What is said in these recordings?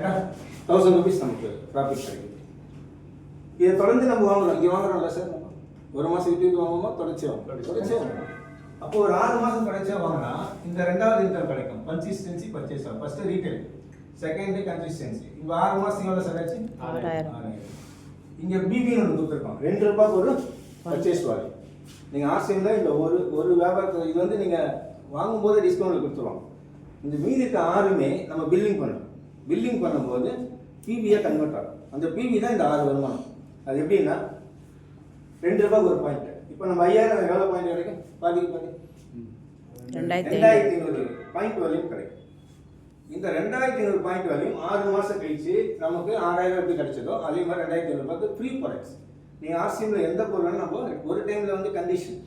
கரெக்டாக 1000 rupees நமக்கு profit கிடைக்குது. இதை தொடர்ந்து நம்ம வாங்குறோம். இங்கே வாங்குறோம்ல சார், நம்ம ஒரு மாதம் விட்டு வாங்குவோமா, தொடர்ச்சி வாங்குவோம். அப்போ ஒரு 6 மாதம் தொடர்ச்சியாக வாங்கினா இந்த ரெண்டாவது இன்கம் கிடைக்கும். கன்சிஸ்டன்சி பர்ச்சேஸ் ஆகும். First retail, second consistency. இப்போ 6 மாதத்துக்கு எவ்வளோ சார் ஆச்சு? 6000. இங்கே பிபின்னு ஒன்று கொடுத்துருக்கோம். 2 ரூபாய்க்கு ஒரு பர்ச்சேஸ் வால்யூ. நீங்கள் ஆர்சிஎம்ல இந்த ஒரு வியாபாரத்தில் இது வந்து நீங்கள் வாங்கும்போது டிஸ்கவுண்ட் கொடுத்துருவோம். இந்த மீதி இருக்க 6மே நம்ம பில்லிங் பண்ணணும். பில்லிங் பண்ணும்போது பிபியை கன்வெர்ட் ஆகும். அந்த பிபி தான் இந்த 6 வருமானம். அது எப்படின்னா 2 ரூபாய்க்கு ஒரு பாயிண்ட். இப்போ நம்ம 5000 எவ்வளோ பாயிண்ட் கிடைக்கும்? பாதிக்கு 2500 பாயிண்ட் வேல்யூம் கிடைக்கும். இந்த 2500 பாயிண்ட் வேல்யூம் 6 மாதம் கழிச்சு நமக்கு 6000 எப்படி கிடைச்சதோ அதே மாதிரி 2500 ரூபாய்க்கு ஃப்ரீ ப்ராடக்ட்ஸ். நீங்கள் ஆர்சிஎம்ல எந்த பொருளும் நம்ம ஒரு டைமில் வந்து கண்டிஷன்,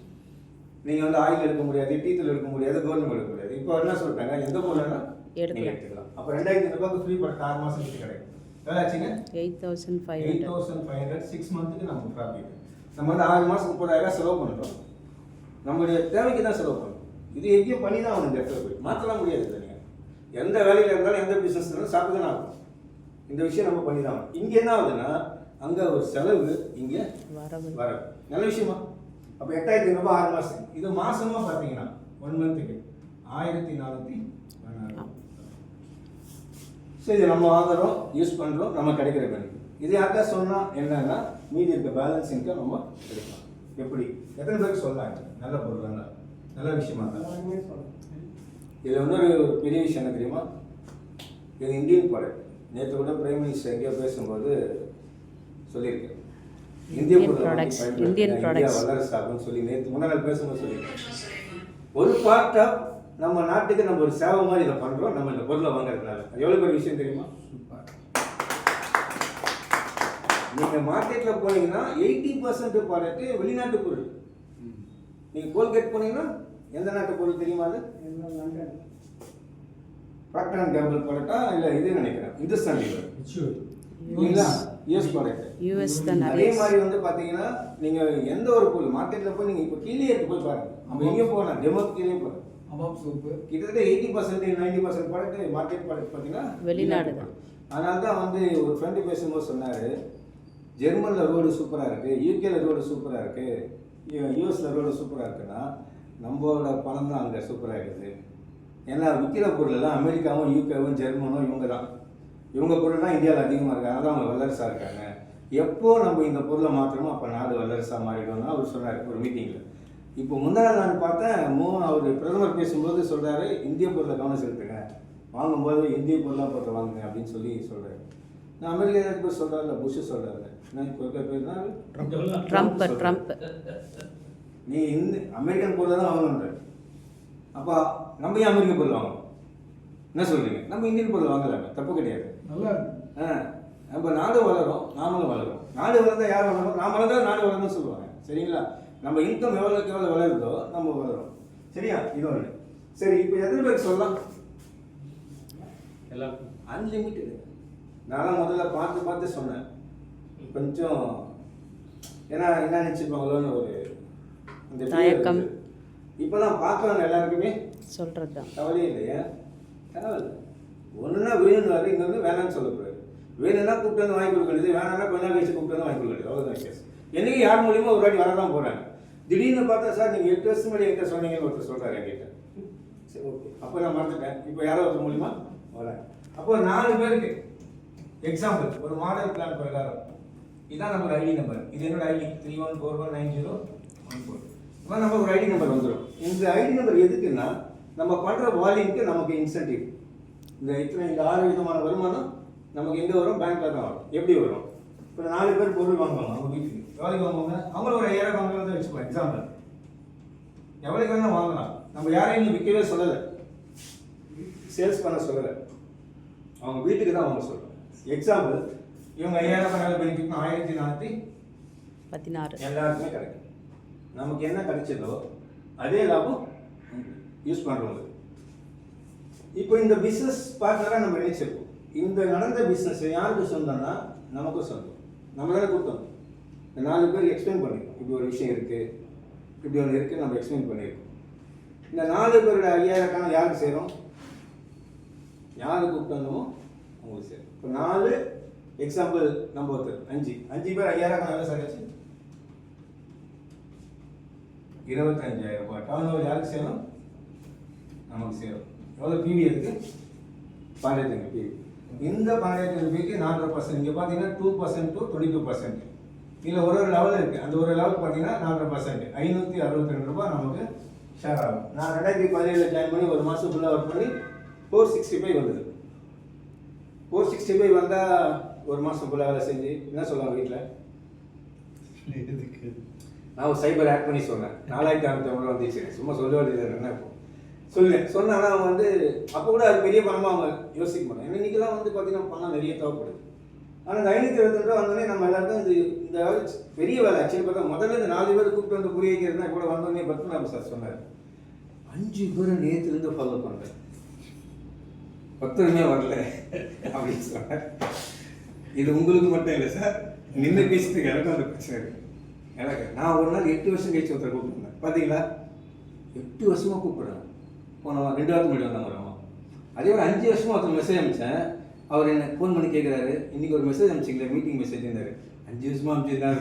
நீங்கள் வந்து ஆயில் எடுக்க முடியாது, டீத்தில் எடுக்க முடியாது, கோதுமை எடுக்க முடியாது. இப்போ என்ன சொல்லிட்டாங்க, எந்த பொருள்னா எடுத்துக்கலாம். அப்போ 2500 ரூபாய்க்கு ஃப்ரீ ப்ராடக்ட் 6 மாதம் கிட்ட கிடைக்கும். எவ்வளோ ஆச்சுங்க? 8500. 6 மந்த்துக்கு நமக்கு ப்ராஃபிட். நம்ம வந்து 6 மாதம் 30000 செலவு பண்ணுறோம். நம்மளுடைய தேவைக்கு தான் செலவு பண்ணுறோம். இது எங்கேயும் பண்ணி தான் ஆகணும். இந்த இடத்துல போய் மாற்றலாம் முடியாது. இல்லை நீங்கள் எந்த வேலையில் இருந்தாலும் எந்த பிஸ்னஸ் இருந்தாலும் சாப்பிட்டு தான் ஆகும். இந்த விஷயம் நம்ம பண்ணி தான் ஆகணும். இங்கே என்ன ஆகுதுன்னா அங்கே ஒரு செலவு, இங்கே வரவு. நல்ல விஷயமா? அப்போ 8500 ரூபாய் 6 மாதம். இது மாதமாக பார்த்தீங்கன்னா 1 மந்த்துக்கு 1416. சரி, நம்ம வாங்குறோம், யூஸ் பண்ணுறோம், நம்ம கிடைக்கிற பெனிஃபிட். இது யார்கிட்ட சொன்னால் என்னன்னா மீதி இருக்க பேலன்ஸ் இன்கம் நம்ம கிடைக்கலாம். எப்படி? எத்தனை பேருக்கு சொல்லாங்க? நல்ல பொருள், நல்ல விஷயமா இருந்தால். இதில் இன்னொரு பெரிய விஷயம் என்ன தெரியுமா? இது இந்தியன் ப்ராடக்ட். நேற்று கூட பிரைம் மினிஸ்டர் எங்கேயோ பேசும்போது சொல்லியிருக்கேன், இந்திய வல்லரசு ஆகும்னு சொல்லி நேற்று முன்னாள் பேசும்போது சொல்லியிருக்கேன். ஒரு பார்ட் ஆஃப் நம்ம நாட்டுக்கு நம்ம ஒரு சேவை மாதிரி இதை பண்ணுறோம். நம்ம இந்த பொருளை வாங்குறதுனால எவ்வளோ பெரிய விஷயம் தெரியுமா? நீங்கள் மார்க்கெட்டில் போனீங்கன்னா 80% ப்ராடக்ட் வெளிநாட்டு பொருள். நீங்கள் கோல்கேட் போனீங்கன்னா எந்த நாட்டு பொருள் தெரியுமா? அது ப்ராக்டர் அண்ட் கேம்பிள் ப்ராடக்டா இல்லை இது நினைக்கிறேன் இந்துஸ்தான் லீவர் இல்லைங்களா? US product. அதே மாதிரி வந்து பார்த்தீங்கன்னா நீங்கள் எந்த ஒரு பொருள் மார்க்கெட்டில் போய் நீங்கள் இப்போ கீழே எடுத்து போய் பாருங்கள். நம்ம எங்கேயும் போகலாம், டெமோக்கு கீழே போகிறோம். கிட்டத்தட்ட 80% 90% ப்ராடக்ட் மார்க்கெட் ப்ராடக்ட் பார்த்தீங்கன்னா வெளிநாடு தான். அதனால தான் வந்து ஒரு ஃப்ரெண்டு பேசும்போது சொன்னார், ஜெர்மனில் ரோடு சூப்பராக இருக்குது, யூகேல ரோடு சூப்பராக இருக்குது, யூஎஸில் ரோடு சூப்பராக இருக்குன்னா நம்மளோட பணம் தான் அங்கே சூப்பராக இருக்குது. ஏன்னா விற்கிற பொருளெல்லாம் அமெரிக்காவும் யூகேவும் ஜெர்மனும் இவங்க தான். இவங்க பொருள் தான் இந்தியாவில் அதிகமாக இருக்காங்க. அதான் அவங்க வல்லரசாக இருக்காங்க. எப்போ நம்ம இந்த பொருளை மாற்றணுமோ அப்போ நாடு வல்லரசாக மாறிடும்னா அவர் சொன்னார் ஒரு மீட்டிங்கில். இப்போ முன்னாள் நான் பார்த்தேன், அவர் பிரதமர் பேசும்போது சொல்கிறாரு, இந்திய பொருளை கவனம் செலுத்துங்க, வாங்கும்போது இந்திய பொருளாக போட்டு வாங்குங்க அப்படின்னு சொல்லி சொல்கிறாரு. நான் அமெரிக்கா போய் சொல்கிறாரு, புஷ் சொல்கிறாரு, நான் இப்போ பேர் ட்ரம்ப் நீ அமெரிக்கன் பொருளை தான் வாங்கணுன்ற. அப்போ நம்ம ஏன் அமெரிக்கன் பொருள் வாங்கணும்? என்ன சொல்கிறீங்க? நம்ம இந்தியன் பொருள் வாங்கலாமே, தப்பு கிடையாது. நம்ம நாடு வளரும், நாமளும் வளரும். நாடு வளர்ந்தால் யார் வளரும்? நாம் வளர்ந்தால் நாடு வளரும்னு சொல்லுவாங்க. சரிங்களா? நம்ம இன்கம் எவ்வளோக்கு எவ்வளோ வளருதோ நம்ம வளரும். சரியா? இன்னொன்று. சரி, இப்போ எத்தனை பேருக்கு சொல்லலாம்? எல்லாம் அன்லிமிட்டெடு. நான் முதல்ல பார்த்து சொன்னேன். கொஞ்சம் ஏன்னா என்ன நினச்சிருப்பாங்களோன்னு ஒரு இந்த தயக்கம். இப்போ தான் பார்க்குறவங்க எல்லாருக்குமே சொல்கிறது தான். கவலையே இல்லையா? கவலை ஒன்றுனா வேணும்னு வர, இங்கே வந்து வேணான்னு சொல்லக்கூடாது. வேணும்னா கூப்பிட்டு வந்து வாங்கி கொடுக்கறது, வேணாம்னா கொஞ்ச நாள் கழிச்சு கூப்பிட்டு வந்து வாங்கி கொடுக்கறது. அவ்வளோதான் கேஸ். என்றைக்கு யார் மூலியமாக ஒரு வாட்டி வரதான் போகிறாங்க. திடீர்னு பார்த்தா, சார் நீங்கள் 8 வருஷம் முன்னாடி என்கிட்ட சொன்னீங்கன்னு ஒருத்தர் சொல்கிறாரு என்கிட்ட. சரி, ஓகே, அப்போ நான் மறந்துட்டேன். இப்போ யாரோ ஒருத்தர் மூலியமாக வரேன். அப்போ 4 பேருக்கு எக்ஸாம்பிள் ஒரு மாடல் பிளான் பிரகாரம் இதுதான் நம்மளோட ஐடி நம்பர். இது என்னோட ஐடி 31419014. இப்போ நம்ம ஒரு ஐடி நம்பர் வந்துடும். இந்த ஐடி நம்பர் எதுக்குன்னா நம்ம பண்ணுற வால்யூம்க்கு நமக்கு இன்சென்டிவ். இந்த 6 விதமான வருமானம் நமக்கு எங்கே வரும்? பேங்க்கில் தான் வரும். எப்படி வரும்? இப்போ 4 பேர் பொருள் வாங்குவாங்க அவங்க வீட்டுக்கு. எவ்வளோக்கு வாங்குவாங்க? அவங்களும் ஒரு 5000 வாங்குறத வச்சுப்போம். எக்ஸாம்பிள் எவ்வளோக்கு வேணால் வாங்கலாம். நம்ம யாரையும் விற்கவே சொல்லலை, சேல்ஸ் பண்ண சொல்லலை, அவங்க வீட்டுக்கு தான் அவங்க சொல்கிறோம். எக்ஸாம்பிள் இவங்க 5000 பெனிஃபிட் 1416 எல்லாருக்குமே கிடைக்கும். நமக்கு என்ன கிடைச்சதோ அதே லாபம் யூஸ் பண்ணுறவங்க. இப்போ இந்த பிஸ்னஸ் பார்ட்னராக நம்ம நினைச்சிருக்கோம். இந்த நடந்த பிஸ்னஸ் யாருக்கு சொந்தம்னா நமக்கும் சொந்தம். நம்ம தானே கொடுத்தோம். இந்த 4 பேர் எக்ஸ்பிளைன் பண்ணியிருக்கோம். இப்படி ஒரு விஷயம் இருக்குது, இப்படி ஒன்று இருக்குது, நம்ம எக்ஸ்பிளைன் பண்ணியிருக்கோம். இந்த 4 பேரோட 5000 யாருக்கு செய்கிறோம்? யாருக்கு கூப்பிட்டு வந்தோமோ உங்களுக்கு சேரும். இப்போ 4 எக்ஸாம்பிள் நம்ம ஒருத்தர் 5 பேர் 5000 வேலை சார் 25,000 ரூபாய் டவுன் ஓவர் யாருக்கு சேரும்? நமக்கு சேரும். எவ்வளோ பிவி இருக்கு? 12,000 பிவி. இந்த 12,000 பிவிக்கு 4%. இங்கே பார்த்தீங்கன்னா 2% to 22%. இதில் ஒரு லெவல் இருக்குது. அந்த ஒரு லெவல் பார்த்தீங்கன்னா 4%. 562 ரூபாய் நமக்கு ஷேர் ஆகும். நான் 2017 ஜாயின் பண்ணி ஒரு மாதம் ஃபுல்லாக ஒர்க் பண்ணி 465 வந்தது. 465 வந்தால் ஒரு மாதம் ஃபுல்லாக வேலை செஞ்சு என்ன சொல்லுவாங்க வீட்டில்? நான் ஒரு சைபர் ஆட் பண்ணி சொன்னேன் 4,550 வந்துச்சு. சும்மா சொல்ல வேண்டியது என்ன சொன்னாங்கன்னா அவங்க வந்து அப்போ கூட அது பெரிய பணமாக அவங்க யோசிக்க மாட்டாங்க. ஏன்னா இன்றைக்கெல்லாம் வந்து பார்த்தீங்கன்னா பணம் நிறைய தேவைப்படுது. ஆனால் இந்த 522 ரூபா வந்தோடனே நம்ம எல்லாருக்கும் இந்த வேலை பெரிய வேலை ஆக்சுவலி பார்த்தா முதல்ல இந்த 4 பேர் கூப்பிட்டு வந்து புரிய வைக்கிறதுனா கூட வந்தோடனே பத்மநாப சார் சொன்னார் 5 பேரை நேற்றுலேருந்து ஃபாலோ பண்ணுறேன் 10 வரல அப்படின்னு சொன்னார். இது உங்களுக்கு மட்டும் இல்லை சார், நின்று பேசிட்டு எனக்கும் அந்த பிரச்சனை இருக்கு. எனக்கு நான் ஒரு நாள் 8 வருஷம் கழிச்சு ஒருத்தர் கூப்பிட்டுருந்தேன். பார்த்தீங்களா 8 வருஷமாக கூப்பிட்றேன். போன 2 வாரத்துக்கு முன்னாடி வந்தாங்க வரமா. அதே ஒரு 5 வருஷமாக ஒருத்தர் மெசேஜ் அனுப்பிச்சேன். அவர் என்ன ஃபோன் பண்ணி கேட்குறாரு இன்னைக்கு ஒரு மெசேஜ் அனுப்பிச்சிங்களே மீட்டிங் மெசேஜ் இருந்தாரு. 5 வருஷமாக அனுப்பிச்சிருந்தாரு.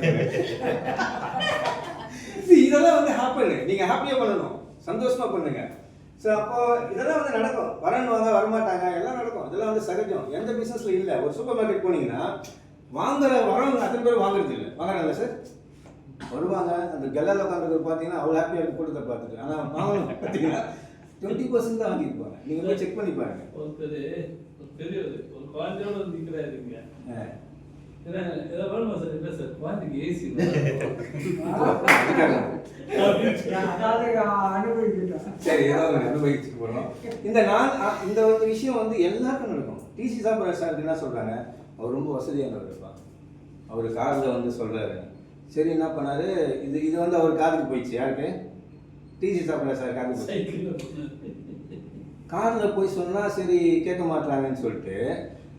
இதெல்லாம் வந்து ஹாப்பி, நீங்கள் ஹாப்பியாக பண்ணணும், சந்தோஷமாக பண்ணுங்க. ஸோ அப்போ இதெல்லாம் வந்து நடக்கும். வரணுவாங்க வரமாட்டாங்க எல்லாம் நடக்கும். இதெல்லாம் வந்து சகஜம். எந்த பிஸ்னஸில் இல்லை. ஒரு சூப்பர் மார்க்கெட் போனீங்கன்னா வரவங்க அத்தனை பேர் வாங்குறது இல்லை. வாங்குறாங்க சார், வருவாங்க. அந்த கெல்லால் உட்காந்துருக்கு பார்த்தீங்கன்னா அவ்வளோ ஹாப்பியாக இருக்கும் கூட்டத்தை பார்த்துட்டு. ஆனால் வாங்கணும் பார்த்தீங்கன்னா 20% தான் வாங்கியிருப்பாங்க. நீங்கள் போய் செக் பண்ணி பாருங்க. ஒரு குழந்தையோட நிற்கிறாருங்க. ஏதோ வேணுமா சார்? இல்லை சார், குழந்தைக்கு ஏசி சரி ஏதோ அனுபவிச்சுட்டு போகிறோம். இந்த ஒரு விஷயம் வந்து எல்லாருக்கும் நடக்கும். டிசி சாப்பிட்ற சார் என்ன சொல்கிறாங்க, அவர் ரொம்ப வசதியானவர் இருப்பார். அவர் காரில் வந்து சொல்கிறாரு. சரி என்ன பண்ணாரு, இது வந்து அவர் காதுக்கு போயிடுச்சு. யாருக்கு? டிசி சாப்பிட்ற சார் காதுக்கு காரில் போய் சொன்னால் சரி கேட்க மாட்டாங்கன்னு சொல்லிட்டு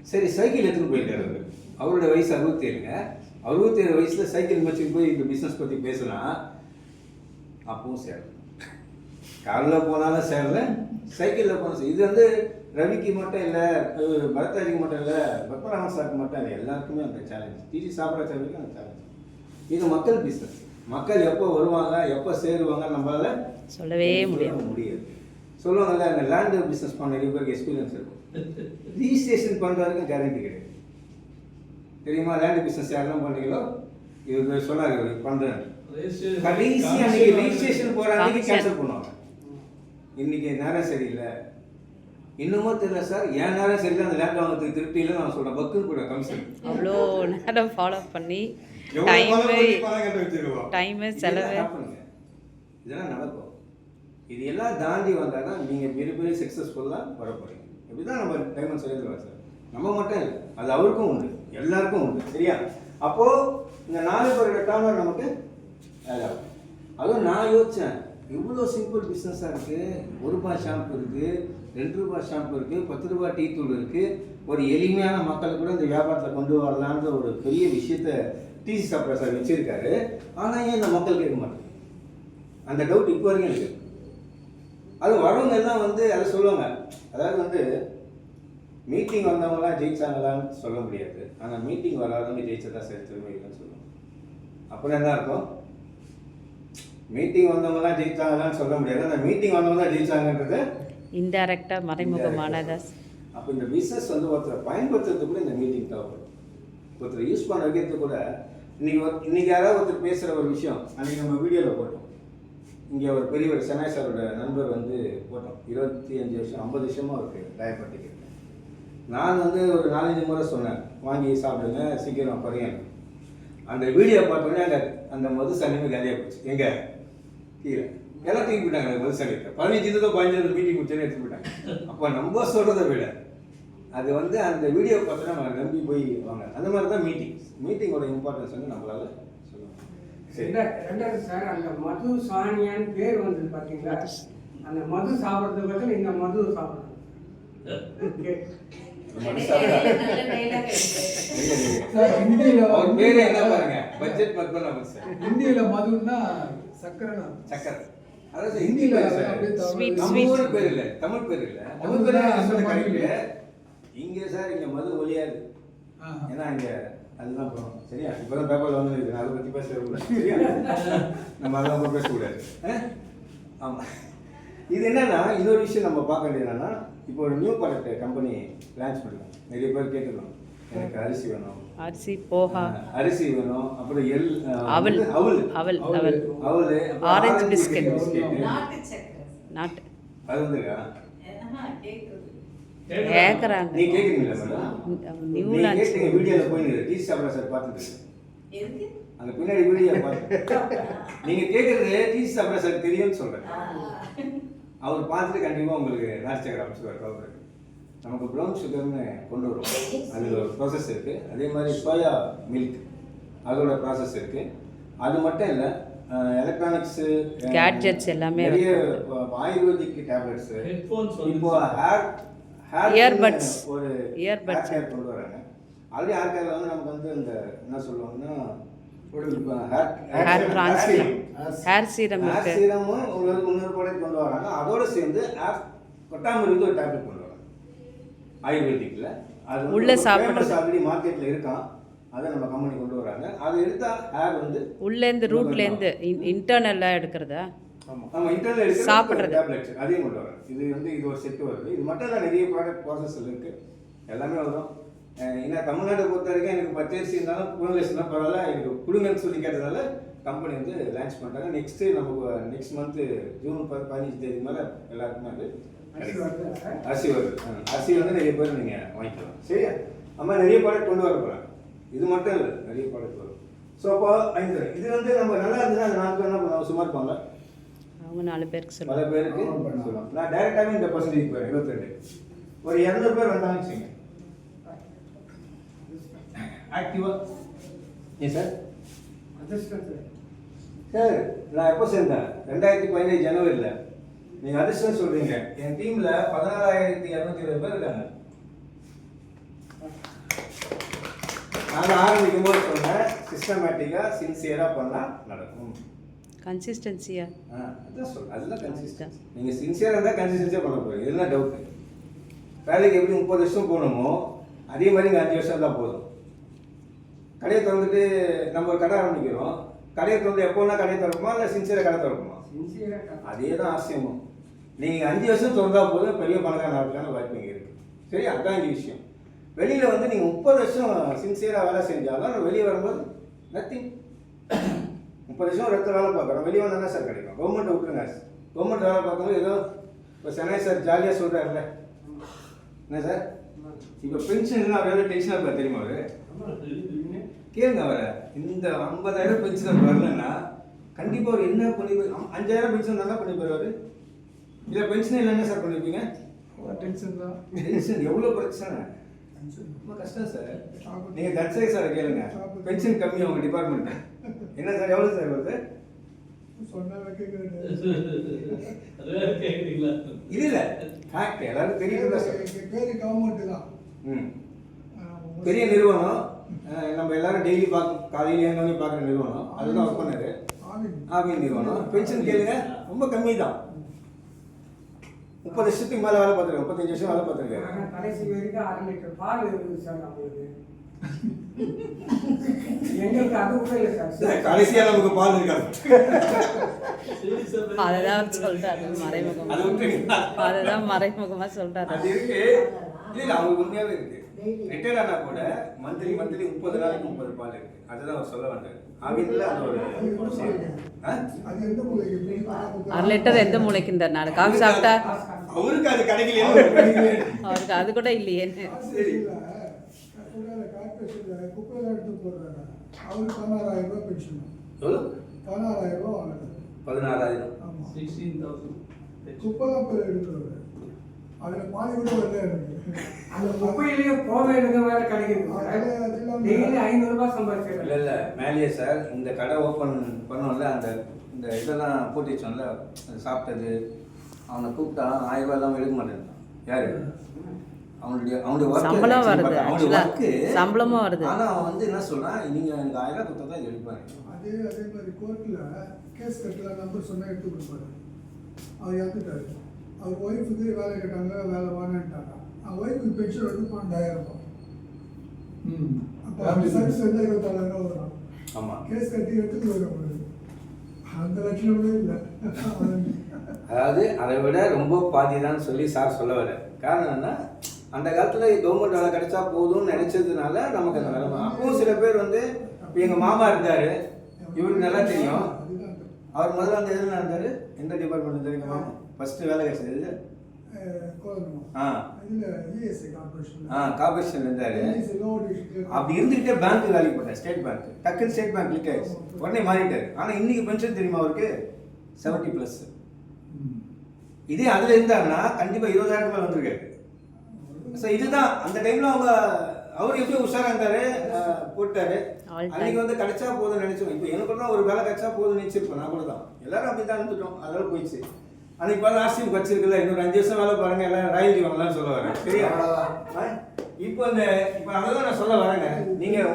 சரி சைக்கிள் எடுத்துகிட்டு போயிருக்காரு. அவருடைய வயசு 67ங்க. 67 வயசில் சைக்கிள் வச்சுட்டு போய் இந்த பிஸ்னஸ் பற்றி பேசுனா அப்பவும் சேரல. காரில் போனாலும் சேரல, சைக்கிளில் போனாலும். இது வந்து ரவிக்கு மட்டும் இல்லை, பரதாஜிக்கு மட்டும் இல்லை, பத்மநாபன் சாருக்கு மட்டும் இல்லை, எல்லாருக்குமே அந்த சேலஞ்ச். டிசி சாப்பிட்ற சேலஞ்சுக்கு அந்த சேலஞ்ச். இது மக்கள் பிஸ்னஸ். மக்கள் எப்போ வருவாங்க எப்போ சேருவாங்க நம்மளால சொல்லவே முடியாது. சொல்லுவாங்கல்ல, அந்த லேண்டு பிஸ்னஸ் பண்ண நிறைய பேருக்கு எக்ஸ்பீரியன்ஸ் இருக்கும். ரிஜிஸ்ட்ரேஷன் பண்ணுறதுக்கும் கேரண்டி கிடையாது. தெரியுமா? லேண்டு பிஸ்னஸ் யாரெல்லாம் பண்ணுறீங்களோ இவர் சொன்னார் பண்ணுறேன். கடைசி அன்னைக்கு ரிஜிஸ்ட்ரேஷன் போகிற அன்னைக்கு கேன்சல் பண்ணுவாங்க. இன்னைக்கு நேரம் சரியில்லை, இன்னமும் தெரியல சார், என் நேரம் சரியில்லை, அந்த லேண்ட் வாங்கிறதுக்கு திருப்தியில் நான் சொல்கிறேன் பக்குன்னு கூட கமிஷன் அவ்வளோ நேரம் ஃபாலோ பண்ணி டைமு செலவு இதெல்லாம் நடக்கும். இது எல்லாம் தாண்டி வந்தால் தான் நீங்கள் பெரிய பெரிய சக்ஸஸ்ஃபுல்லாக வர போகிறீங்க. இப்படி தான் நம்ம டைமண்ட் சொல்லிடுவோம் சார். நம்ம மட்டும் இல்லை, அது அவருக்கும் உண்டு, எல்லாருக்கும் உண்டு. சரியா? அப்போது இந்த 4 பேரோட டர்னர் நமக்கு ஆகும். அதுவும் நான் யோசித்தேன், இவ்வளோ சிம்பிள் பிஸ்னஸாக இருக்குது. 1 ரூபாய் ஷாம்பு இருக்குது, 2 ரூபாய் ஷாம்பு இருக்குது, 10 ரூபாய் டீ தூள் இருக்குது. ஒரு எளிமையான மக்கள் கூட இந்த வியாபாரத்தில் கொண்டு வரலான்ற ஒரு பெரிய விஷயத்தை டிசி சாப்பிட்ற சார் வச்சுருக்காரு. ஆனால் ஏன் இந்த மக்கள் கேட்க மாட்டாங்க? அந்த டவுட் இப்போ வரைக்கும் இருக்குது. அது வரவங்க எல்லாம் வந்து அதை சொல்லுவாங்க. அதாவது வந்து மீட்டிங் வந்தவங்களாம் ஜெயிச்சாங்களான்னு சொல்ல முடியாது. ஆனால் மீட்டிங் வராதவங்க ஜெயிச்சதா சரித்திரமே இல்லைன்னு சொல்லுவாங்க. அப்புறம் என்ன இருக்கும்? மீட்டிங் வந்தவங்களாம் ஜெயிச்சாங்களான்னு சொல்ல முடியாது. அந்த மீட்டிங் வந்தவங்க தான் ஜெயிச்சாங்கன்றது இன்டைரக்டாக மறைமுகமானதா. அப்போ இந்த பிஸ்னஸ் வந்து ஒருத்தரை பயன்படுத்துறது கூட இந்த மீட்டிங் தேவைப்படும். ஒருத்தர் யூஸ் பண்ண வைக்கிறது கூட இன்னைக்கு யாராவது ஒருத்தர் பேசுகிற ஒரு விஷயம் அன்றைக்கி நம்ம வீடியோவில் போட்டோம். இங்கே ஒரு பெரியவர் சென்னை சாரோட நண்பர் வந்து போட்டோம். 25 வருஷம் 50 வருஷமாக அவருக்கு டயபெட்டிக். நான் வந்து ஒரு 4-5 முறை சொன்னேன், வாங்கி சாப்பிடுங்க சீக்கிரம் குறையணும். அந்த வீடியோ பார்த்தோன்னே அந்த மது சனிமே காலியாக போச்சு. எங்கே கீழே எல்லாம் தூக்கி போயிட்டாங்க. அந்த மது சனியத்தை 15 மீட்டிங் முடிச்சோன்னு எடுத்து போயிட்டாங்க. அப்போ நம்ம சொல்கிறத விட அது வந்து அந்த வீடியோ பார்த்தோன்னா நம்ம நம்பி போய் வாங்க. அந்த மாதிரி தான் மீட்டிங்கோட இம்பார்ட்டன்ஸ் வந்து நம்மளால ரெண்டாவது சார், அந்த மது சாணியான்னு பேர் வந்து பார்த்தீங்களா, அந்த மது சாப்பிட்றது பற்றி இந்த மது சாப்பிட்றது இந்தியில மதுன்னா சக்கரை. அதாவது ஹிந்தியில பேர் இல்லை, தமிழ் பேர் இல்லை. இங்கே சார் இங்கே மது ஒழியாது. ஏன்னா இங்கே அதுதான் போகணும். சரியா? இப்போ தான் பேப்பரில் வந்து நான் அதை பற்றி பேசக்கூடாது. சரியா? நம்ம அதை ரொம்ப பேசக்கூடாது. ஆமாம். இது என்னன்னா இன்னொரு விஷயம் நம்ம பார்க்க வேண்டியது என்னன்னா, இப்போ ஒரு நியூ ப்ராடக்ட் கம்பெனி லான்ச் பண்ணுறோம். நிறைய பேர் கேட்டுக்கணும், எனக்கு அரிசி வேணும், அரிசி போஹா, அரிசி வேணும், அப்புறம் அவல் அவல் அவல் அவல் அவல், ஆரஞ்சு பிஸ்கட், நாட்டு அது வந்துருக்கா? கேட்குறாங்க. நீ கேட்குறீங்களா மேடம்? நியூ நீ லான்ச். கேட்டீங்க வீடியோவில் போய் டீ சாப்பிட்ற சார் பார்த்துட்டு அங்கே பின்னாடி வீடியோ பார்த்து நீங்கள் கேட்குறது டீ சாப்பிட்ற சார் தெரியும்னு சொல்கிறேன். அவர் பார்த்துட்டு கண்டிப்பாக உங்களுக்கு நார்ச்சக்கரை அமைச்சுருவார். கவர்மெண்ட் நமக்கு ப்ரௌன் சுகர்னு கொண்டு வரும். அதில் ஒரு ப்ராசஸ் இருக்குது. அதே மாதிரி சோயா மில்க் அதோட ப்ராசஸ் இருக்குது. அது மட்டும் இல்லை, எலக்ட்ரானிக்ஸு, கேட்ஜெட்ஸ் எல்லாமே நிறைய ஆயுர்வேதிக் டேப்லெட்ஸு, இப்போ இயர்பட்ஸ், ஒரு இயர்பட்ஸ் ஹேர் கொண்டு வராங்க. ஆல்ரெடி ஹேர் கேரில் வந்து நமக்கு வந்து இந்த என்ன சொல்லுவாங்கன்னா hair transplant, hair serum hair இருக்கு. சீரமும் உங்களுக்கு இன்னொரு ப்ராடக்ட் கொண்டு வராங்க. அதோட சேர்ந்து ஹேர் கொட்டாமருக்கு ஒரு டேப்லெட் கொண்டு வராங்க ஆயுர்வேதிக்கில். அது உள்ள சாப்பிட்றது ஆல்ரெடி மார்க்கெட்டில் இருக்கான். அதை நம்ம கம்பெனி கொண்டு வராங்க. அது எடுத்தால் ஹேர் வந்து உள்ளேருந்து ரூட்லேருந்து இன்டர்னல்லாக எடுக்கிறதா? ஆமாம், இன்டர்னல் சாப்பிட்றது டேப்லெட்ஸ் அதையும் கொண்டு வராங்க. இது வந்து இது ஒரு செட்டு வருது. இது மட்டும் இல்லை, நிறைய ப்ராடக்ட் ப்ராசஸ் இருக்குது, எல்லாமே வரும். ஏன்னா தமிழ்நாட்டை பொறுத்த வரைக்கும் எனக்கு பச்சரிசி இருந்தாலும் புனலேசினா பரவாயில்ல, எனக்கு கொடுங்கன்னு சொல்லி கேட்டதால கம்பெனி வந்து லான்ச் பண்ணிட்டாங்க. நமக்கு நெக்ஸ்ட் மந்த்து ஜூன் 15 மேலே எல்லாருக்குமே அது அரிசி வருது. அரிசி வந்து நிறைய பேர் நீங்கள் வாங்கிக்கலாம். சரியா? நம்ம நிறைய ப்ராடக்ட் கொண்டு வர போகிறாங்க. இது மட்டும் இல்லை, நிறைய ப்ராடக்ட் வரும். ஸோ அப்போ இது வந்து நம்ம நல்லா இருந்துச்சுன்னா அந்த 4 பேர் என்ன பண்ணுவாங்க, சும்மா இருப்பாங்க. அவங்க 4 பேருக்கு பல சொல்லுவாங்க. பேருக்கு சொல்லுவாங்க. நான் டைரெக்டாகவே இந்த பர்சன்டேஜ் போகிறேன் 22. ஒரு 200 பேர் வந்தாங்கன்னு வச்சுங்க. ஆக்டிவா ஏன் சார்? சார் நான் எப்போ சேர்ந்தேன்? 2015 ஜனவரியில். நீங்கள் அதிர்ஷ்டம் சொல்கிறீங்க. என் டீமில் 16,220 பேர் இருக்காங்க. நாங்கள் ஆரம்பிக்கும் போது சொன்னேன், சிஸ்டமேட்டிக்காக சின்சியராக பண்ணால் நடக்கும். கன்சிஸ்டன்சியா? அதான் சொல்கிறேன், அதுதான் கன்சிஸ்டன்சி. நீங்கள் சின்சியராக இருந்தால் கன்சிஸ்டன்சியாக பண்ண போகிறீங்க. இதுதான் டவுட்டு. வேலைக்கு எப்படி 30 வருஷம் போகணுமோ அதே மாதிரி இங்கே 5 வருஷம் தான் போதும். கடையை திறந்துட்டு நம்ம ஒரு கடை ஆரம்பிக்கிறோம். கடையை திறந்து எப்போனா கடையை திறக்குமா இல்லை சின்சியராக கடை திறக்குமா? அதே தான் அவசியமும். நீங்கள் 5 வருஷம் திறந்தா போதும், பெரிய பணக்காரன் ஆகிறதுக்கான வாய்ப்பு இங்கே இருக்குது. சரி, அதுதான் இங்கே விஷயம். வெளியில் வந்து நீங்கள் 30 வருஷம் சின்சியராக வேலை செஞ்சாலும் வெளியே வரும்போது நத்திங். 30 வருஷம் ஒரு இடத்துல வேலை பார்க்குறோம், வெளியே வந்து என்ன சார் கிடைக்கும்? கவர்மெண்ட்டை விட்டுருங்க. கவர்மெண்ட் வேலை பார்க்கும்போது ஏதோ இப்போ சென்னை சார் ஜாலியாக சொல்கிறாருல்ல, என்ன சார் இப்போ பென்ஷன் அவர் எவ்வளோ டென்ஷனாக இருப்பார் தெரியுமா? அவர் கேளுங்க அவரை. இந்த 50,000 பென்ஷன் வரலன்னா கண்டிப்பாக அவர் என்ன பண்ணி 5,000 பென்ஷன் நல்லா பண்ணி போயிடுவார். இல்லை பென்ஷன் இல்லைன்னா சார் பண்ணியிருப்பீங்க? டென்ஷன் தான். டென்ஷன் எவ்வளோ பிரச்சனை, ரொம்ப கஷ்டம் சார். நீங்கள் தட்சை சார் கேளுங்க, பென்ஷன் கம்மி அவங்க டிபார்ட்மெண்ட்டு. என்ன சார் எவ்வளோ சார் வருது? இது இல்லை ஃபேக்ட், எல்லாரும் தெரியுது சார். பேர் கவர்மெண்ட் தான். பெரிய நிறுவனம், நம்ம எல்லாரும் டெய்லி காலையில் ஏங்கி பார்க்குற நிறுவனம், அதுதான் ஒர்க் பண்ணாரு. ஆவின் நிறுவனம். பென்ஷன் கேளுங்க ரொம்ப கம்மி தான். 30 வருஷத்துக்கு மேலே வேலை பார்த்துருக்கேன், 35 வருஷம் வேலை பார்த்துருக்கேன். கடைசி வரைக்கும் 1/2 லிட்டர் பால் இருக்குது சார் நம்மளுக்கு. எங்களுக்கு அது கூட இல்லை சார். கடைசியாக நமக்கு பால் இருக்காது. அதுதான் சொல்றாரு மறைமுகமா. அதுதான் மறைமுகமா சொல்றாரு. அது இருக்கு. இல்லை அவங்களுக்கு உண்மையாகவே இருக்கு. ரிட்டையர் ஆனால் கூட மந்த்லி 30 நாளைக்கு 30 பால் இருக்கு. அதுதான் அவர் சொல்ல வந்தார். ஆவின்ல அது ஒரு 1/2 லிட்டர் எந்த மூளைக்கு இந்த 4 காஃபி சாப்பிட்டா அவருக்கு அது கிடைக்கலையே. அவருக்கு அது கூட இல்லையேன்னு. சரி, குப்பையில எடுத்து போடுறாங்க. அவருக்கு 16,000 ரூபாய் பென்ஷன். எவ்வளோ? 16,000 ரூபாய் வாங்குறாரு. 16,000. ஆமா, 16,000. குப்பை தான் போய் எடுக்கிறாரு. அதுல பாதி கூட வரல எனக்கு. அந்த குப்பையிலேயே போக எடுக்க வேற கிடைக்குது சார். டெய்லி 500 ரூபாய் சம்பாதிச்சிருக்கேன். இல்லை இல்லை மேலேயே சார் இந்த கடை ஓப்பன் பண்ணோம்ல, இந்த இதெல்லாம் போட்டு வச்சோம்ல, சாப்பிட்டது அவனை கூப்பிட்டா 1000 ரூபாயெல்லாம் எடுக்க மாட்டேன். யாரு? அவனுடைய சம்பளம் வருது, சம்பளமும் வருது. ஆனால் அவன் வந்து என்ன சொல்றான், நீங்க எனக்கு 1000 ரூபாய் கொடுத்தா தான் எடுப்பாரு. அதே மாதிரி கோர்ட்டில் கேஸ் கட்டல நம்பர் சொன்னால் எடுத்து கொடுப்பாரு. அவர் இறந்துட்டாரு. அவர் ஒய்ஃபுக்கு வேலை கேட்டாங்க, வேலை வாங்கிட்டாங்க. ஒய்ஃபுக்கு பென்ஷன் வந்து 12,000. ம். அப்போ Family சர்வீஸ் வந்து 24,000 வரும். ஆமாம். கேஸ் கட்டி எடுத்துட்டு வரும். அந்த லட்சணமே இல்லை. அதாவது அதை விட ரொம்ப பாதி தான் சொல்லி சார் சொல்ல வர காரணம் என்ன, அந்த காலத்தில் கவர்மெண்ட் வேலை கிடைச்சா போதும்னு நினைச்சதுனால நமக்கு அந்த நிலைமை. அப்பவும் சில பேர் வந்து இப்போ எங்கள் மாமா இருந்தார், இவருக்கு நல்லா தெரியும். அவர் முதல்ல அந்த எதில் இருந்தார், எந்த டிபார்ட்மெண்ட் இருந்தார் எங்கள் மாமா ஃபஸ்ட்டு வேலை கிடைச்சது? கார்பரேஷன் இருந்தார். அப்படி இருந்துகிட்டே பேங்க் வேலைக்கு போட்டார், ஸ்டேட் பேங்க். டக்குன்னு ஸ்டேட் பேங்க் கிளிக் ஆயிடுச்சு, உடனே மாறிட்டார். ஆனால் இன்னைக்கு பென்ஷன் தெரியுமா அவருக்கு? 70+. இதே அதில் இருந்தாருன்னா கண்டிப்பாக 20,000 மேலே வந்திருக்காரு. ஸோ இதுதான் அந்த டைமில் அவர் எப்படி உஷாராக இருந்தார், போட்டார். அன்னைக்கு வந்து கிடைச்சா போதும் நினைச்சோம். இப்போ எனக்கு தான் ஒரு வேலை கிடைச்சா போதும் நினைச்சிருப்போம். நான் கூட தான் எல்லாரும் அப்படி தான் இருந்துட்டோம். அதெல்லாம் போயிடுச்சு. அன்னைக்கு பார்த்து ஆர்சிஎம் படிச்சிருக்குல்ல, இன்னொரு 5 வருஷம் வேலை பாருங்க, எல்லாம் ராயல்டி வாங்கலாம்னு சொல்ல வரேன். சரியா? இப்போ அதை தான் நான் சொல்ல வரேங்க. நீங்கள்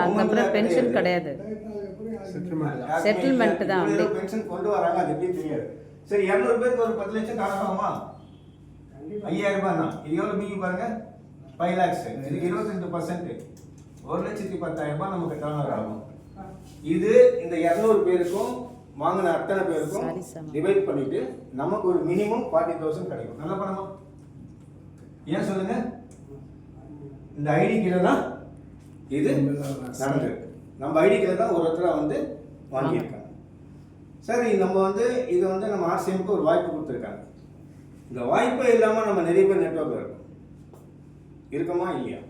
அதுக்கப்புறம் பென்ஷன் கிடையாது, செட்டில்மெண்ட் தான். பென்ஷன் கொண்டு வராங்க, அது எப்படி தெரியாது. சரி, 200 பேருக்கு ஒரு 10 லட்சம் காரணமா 5,000 ரூபாய் தான். இது எவ்வளோ மீதி பாருங்க, 5 lakhs. இதுக்கு 22%, 1,10,000 ரூபாய் நமக்கு டர்ன் ஆகும். இது இந்த 200 பேருக்கும் வாங்கின அத்தனை பேருக்கும் டிவைட் பண்ணிட்டு நமக்கு ஒரு மினிமம் 40,000 கிடைக்கும். நல்ல பணமா? ஏன் சொல்லுங்க? இந்த ஐடி கீழே தான் இது நடந்திருக்கு. நம்ம ஐடி கீழே தான் ஒருத்தர் வந்து வாங்கியிருக்காங்க. சரி, நம்ம வந்து இதை வந்து நம்ம ஆர்சிஎம்க்கு ஒரு வாய்ப்பு கொடுத்துருக்காங்க. இந்த வாய்ப்பே இல்லாமல் நம்ம நிறைய பேர் நெட்வொர்க்கில் இருக்கோம். இருக்கமா இல்லையா?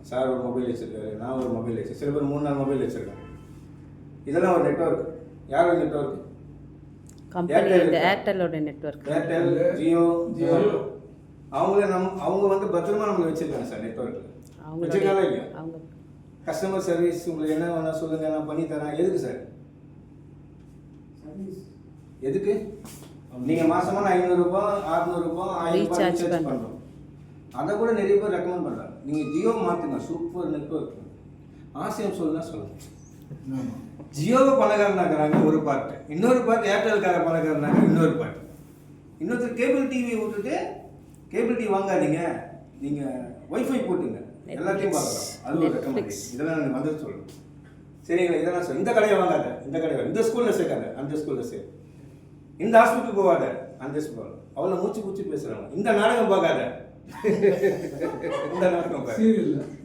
சார் ஒரு மொபைல் வச்சிருக்காரு, நான் ஒரு மொபைல் வச்சு, சில பேர் 3-4 மொபைல் வச்சிருக்காங்க. இதெல்லாம் ஒரு நெட்வொர்க். யாரோட நெட்வொர்க்? ஏர்டெல்லோட நெட்வொர்க். ஏர்டெல், ஜியோ. அவங்க வந்து பத்திரமா நம்மளை வச்சிருக்காங்க சார் நெட்வொர்க்கில். வச்சிருக்காங்களா இல்லையா? கஸ்டமர் சர்வீஸ் உங்களுக்கு என்ன வேணா சொல்லுங்க, நான் பண்ணி தரேன். எதுக்கு சார்? எதுக்கு? நீங்க மாசமான 500 ரூபாய், 600 ரூபாய், 1000 ரூபாய் ரீசார்ஜ் பண்றோம். அதை கூட நிறைய பேர் ரெக்கமெண்ட் பண்றாங்க. நீங்க ஜியோ மாத்துங்க, சூப்பர் நெட்வொர்க். ஆர்சிஎம் சொல்லுங்க. ஜியோவை பணக்காரனாக்குறாங்க ஒரு பார்ட், இன்னொரு பார்ட் ஏர்டெல்கார பணக்காரனாங்க இன்னொரு பார்ட். இன்னொருத்தர் கேபிள் டிவி விட்டுட்டு கேபிள் டிவி வாங்காதீங்க, நீங்க வைஃபை போட்டுங்க, எல்லாத்தையும் பார்க்கலாம். அது ஒரு ரெக்கமெண்டேஷன். இதெல்லாம் நான் வந்து சொல்றேன். சரிங்களா? இதெல்லாம் சொல்ல, இந்த கடையை வாங்காத, இந்த கடையை, இந்த ஸ்கூல்ல சேர்க்காத, அந்த ஸ்கூல்ல சேர், இந்த ஹாஸ்பிட்டல் போகாத, அந்த ஸ்கூல். அவ்வளோ மூச்சு பேசுறாங்க. இந்த நாடகம் பார்க்காத, இந்த நாடகம் பார்க்க.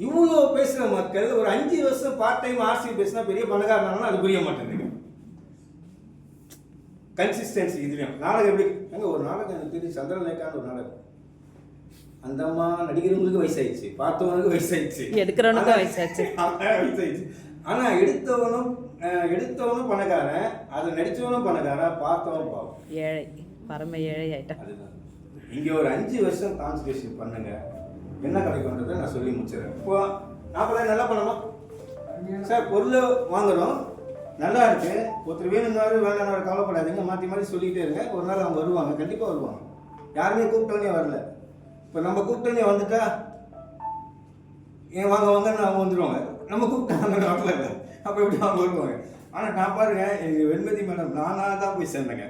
இவ்வளோ பேசுற மக்கள் ஒரு 5 வருஷம் பார்ட் டைம் ஆர்சி பேசினா பெரிய பணக்காரனா அது புரிய மாட்டேங்குது. கன்சிஸ்டன்சி இதுலையும் நாடகம் எப்படி அங்கே ஒரு நாடகம் எனக்கு தெரியும், சந்திரலேகான்னு ஒரு நாடகம். அந்த அம்மா நடிக்கிறவங்களுக்கு வயசாயிடுச்சு, பார்த்தவனுக்கு வயசாயிடுச்சு, எடுக்கிறவனுக்கு வயசாயிடுச்சு. ஆனால் எடுத்தவனும் பணக்காரன், அதை நடித்தவனும் பணக்காரன், பார்த்தவனும் பாவம் ஏழை, பரம ஏழை ஆயிட்டான். அதுதான். இங்கே ஒரு 5 வருஷம் கான்சன்ட்ரேஷன் பண்ணுங்க, என்ன கிடைக்கும்ன்றதை நான் சொல்லி முடிச்சிடறேன். இப்போ 40,000 நல்லா பண்ணணுமா சார்? பொருளை வாங்குறோம், நல்லா இருக்கு, ஒருத்தர் வேணும்னாரு வேணாம் கவலைப்படாதீங்க, மாற்றி மாற்றி சொல்லிகிட்டே இருங்க. ஒரு நாள் அவங்க வருவாங்க, கண்டிப்பாக வருவாங்க. யாருமே கூப்பிட்டோன்னே வரல. இப்போ நம்ம கூப்பிட்டோன்னே வந்துட்டா ஏன் வாங்க வாங்கன்னு அவங்க வந்துடுவாங்க. நம்ம கூப்பிட்டாங்க வரல, அப்போ எப்படி அவங்க வருவாங்க? ஆனால் நான் பாருங்க, எங்கள் வெண்மதி மேடம் நானாக தான் போய் சேர்ந்தேங்க.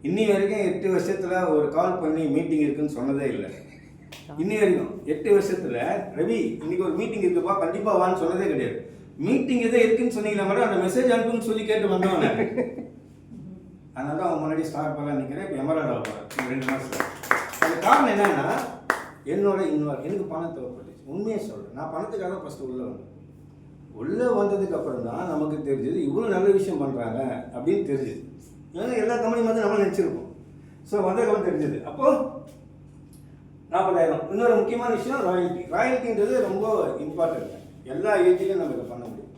இன்னி வரைக்கும் 8 வருஷத்தில் ஒரு கால் பண்ணி மீட்டிங் இருக்குன்னு சொன்னதே இல்லை. இன்னி வரைக்கும் 8 வருஷத்தில் ரவி இன்னைக்கு ஒரு மீட்டிங் இருக்குப்பா கண்டிப்பாக வான்னு சொன்னதே கிடையாது. மீட்டிங் எதோ இருக்குன்னு சொன்னீங்களா மேடம், அந்த மெசேஜ் அனுப்புன்னு சொல்லி கேட்டு வந்தவன். அதனால தான் அவங்க முன்னாடி ஸ்டார்ட் பண்ணலாம் நிற்கிறேன். இப்போ எமரால்டு ஆகிறேன் 2 மாதத்தில். அது காரணம் என்னன்னா, என்னோட எனக்கு பணம் தேவைப்பட்டுச்சு. உண்மையை சொல்கிறேன், நான் பணத்துக்காக ஃபஸ்ட்டு உள்ளே வந்ததுக்கு அப்புறம் தான் நமக்கு தெரிஞ்சது இவ்வளோ நல்ல விஷயம் பண்ணுறாங்க அப்படின்னு தெரிஞ்சுது. ஏன்னா எல்லா கம்பெனி வந்து நம்ம நினச்சிருப்போம். ஸோ வந்ததுக்கப்புறம் தெரிஞ்சது. அப்போது 40,000. இன்னொரு முக்கியமான விஷயம் ராயல்ட்டின்றது ரொம்ப இம்பார்ட்டன்ட். எல்லா ஏஜ்லையும் நம்ம இதை பண்ண முடியும்.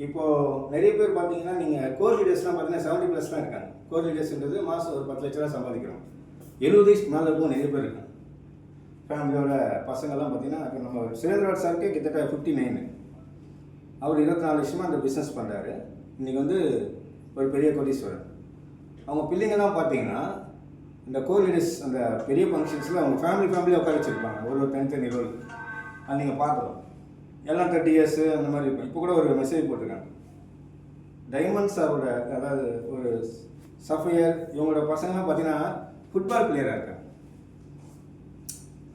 இப்போது நிறைய பேர் பார்த்தீங்கன்னா, நீங்கள் கோர் லீடர்ஸ்லாம் பார்த்தீங்கன்னா 70+ தான் இருக்காங்க. கோர் லீடர்ஸ்ன்றது மாதம் ஒரு 10 லட்ச ரூபா சம்பாதிக்கிறோம். 70 வயசுக்கு மேலே இருக்கும் நிறைய பேர் இருக்காங்க. ஃபேமிலியோட பசங்கள்லாம் பார்த்தீங்கன்னா, இப்போ நம்ம சுரேந்திரநாத் சாருக்கு கிட்டத்தட்ட 59. அவர் 24 வருஷமாக அந்த பிஸ்னஸ் பண்ணுறாரு. இன்றைக்கி வந்து ஒரு பெரிய கோடீஸ்வரர். அவங்க பிள்ளைங்கள்லாம் பார்த்தீங்கன்னா, இந்த கோர் லீடர்ஸ் அந்த பெரிய ஃபங்க்ஷன்ஸில் அவங்க ஃபேமிலியாக உட்கார வச்சுருப்பாங்க. ஒரு தனித்தனி ரோல். அது நீங்கள் பார்க்கலாம். எல்லாம் 30 இயர்ஸ் அந்த மாதிரி இருக்கும். இப்போ கூட ஒரு மெசேஜ் போட்டிருக்காங்க, டைமண்ட் சாரோட அதாவது ஒரு சஃபையர் இவங்களோட பசங்களாம் பார்த்தீங்கன்னா ஃபுட்பால் பிளேயராக இருக்காங்க,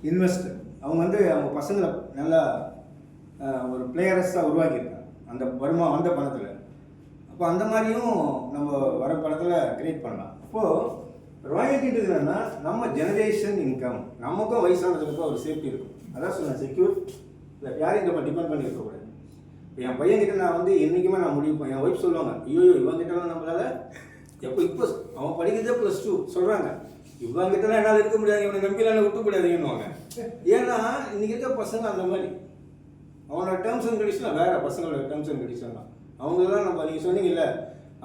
இன்வெஸ்டர். அவங்க வந்து அவங்க பசங்களை நல்லா ஒரு பிளேயர்ஸாக உருவாக்கியிருக்காங்க அந்த வந்த பணத்தில். அப்போ அந்த மாதிரியும் நம்ம வர படத்தில் கிரியேட் பண்ணலாம். அப்போது ராயல்ட்டின்றது என்னென்னா நம்ம ஜெனரேஷன் இன்கம், நமக்கும் வயசானதுக்கு ஒரு சேஃப்டி இருக்கும். அதான் சொன்னேன், செக்யூர். இல்லை யாரையும் நம்ம டிபெண்ட் பண்ணி இருக்கக்கூடாது. இப்போ என் பையன்கிட்ட நான் வந்து என்றைக்குமே நான் முடிவு என் ஒய்ஃப் சொல்லுவாங்க, ஐயோ இவங்கிட்டலாம் நம்மளால் இப்போ அவன் படிக்கிறதே +2 சொல்கிறாங்க, இவங்கிட்டலாம் என்னால் இருக்க முடியாது, இவனை நம்பிலாம் விட்டு முடியாதுன்னுவாங்க. ஏன்னா இன்றைக்கி இருக்க பசங்க அந்த மாதிரி அவனோட டேர்ம்ஸ் அண்ட் கண்டிஷன் வேறு, பசங்களோட டேர்ம்ஸ் அண்ட் கண்டிஷன்லாம் அவங்களெலாம் நம்ம நீங்கள் சொன்னீங்கல்ல